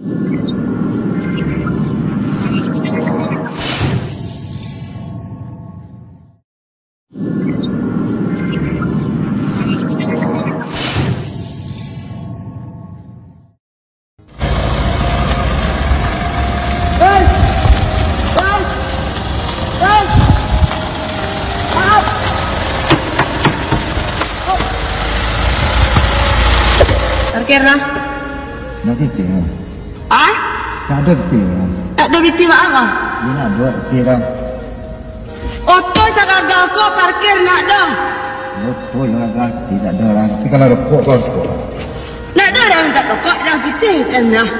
Parkir lah. Nak biti lah. Ah? Tak ada biti lah. Tak ada biti apa? Dia nak buat biti lah. Oto sagagal ko parkir nak dah. Betul yang agak tidak ada orang. Tapi kalau rokok kau suka. Nak dah dah minta rokok dah kita kan dah.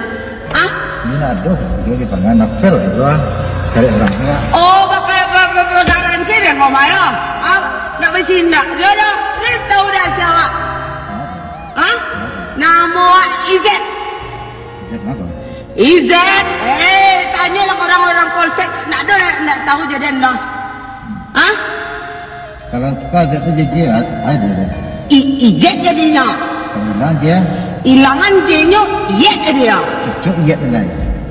Ah? Dia nak ada. Dia di pangan napel itu lah. Cari orang ni lah. Oh, bakal pergaran sini kau maya. Ah? Nak bersindak dia dah. Kita tahu dah siapa. Ah? Nama Izet. Izet apa? Izet. Tanyalah orang-orang polsek. Nak ada nak tahu jadian dah. Hah? Kalau kau Izet tu je ada dah. Izet jadinya. Kau bilang je. Hilangan J-nya Izet jadi ya. Cocok Izet lah.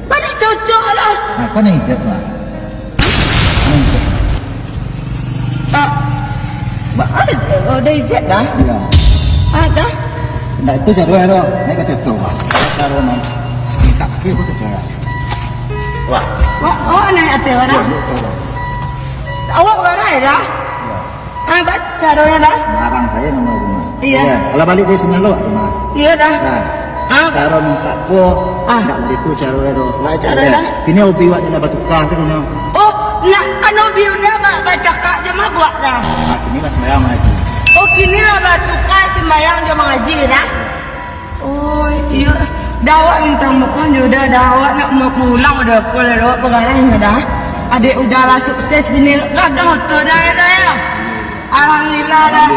Mana cocok lah. Nah, kau ni Izet lah. Kau ni Izet. Ada Izet dah? Ya. Ada? Nah itu cara tu. Naik kata tu lah. Cara mana? Tak kira pun tak cara. Wah. Oh, naik atas orang? Awak berai dah? Ya. Baca caranya dah? Marang saya nama rumah. Iya. Kalau balik dari sini lo rumah. Iya dah. Nah, cara minta po, tak begitu cara itu. Cara dah? Kini ubi wak dia batu kah tu kini. Oh, nak kan ubi udah baca kak je mah buat dah. Nah, kini lah sembahyang mengaji. Oh, kini lah batu kak sembahyang je mengaji dah. Oh, iya. Dawak minta makan sudah dawak nak mau pulang udah kalau pergaranya dah. Adik udahlah sukses gini. Gagal tu dah ya. Alhamdulillah dah.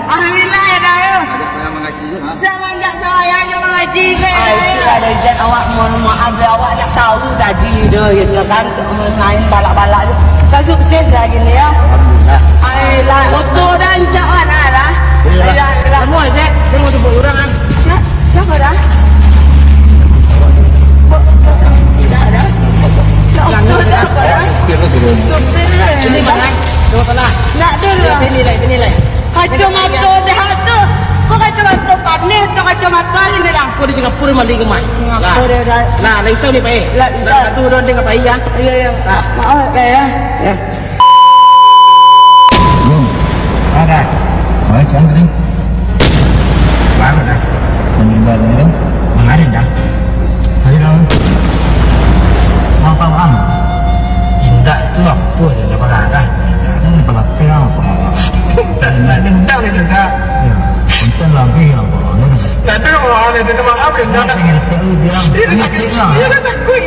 Alhamdulillah ya dah ya. Ada sembahyang mengaji juga. Semenjak saya yang mengaji ke. Itu ada izin awak mohon maaf awak nak tahu tadi dah gitu kan main balak-balak tu. Kan sukses dah gini ya. Alhamdulillah. Ailah betul dan jangan lah. Ailah. Semua je tengok sebut orang kan. Siapa dah? Tidak ada. Yang tu dah apa dah? Supir dah. Sini mana? Dua tengah. Nak dulu. Sini lah. Kacamata dah tu. Kau kacamata panih atau kacamata ini dah? Kau di Singapura malah ke mana? Singapura dah. Nah, laisau ni pak. Satu orang dengan pak ya. Iya. Maaf ya. Ya. Ada. Mana jangan ni? Baru dah. Menimba ni dah. Mengalir dah. Hari dah. Apa am? Indah tu apa dia dah berada. Ini pelapis apa? Dan ini indah ni juga. Ya. Konten lagi apa? Tak ada orang ada maaf dia nak. Dia tahu dia. Dia cek lah. Dia takut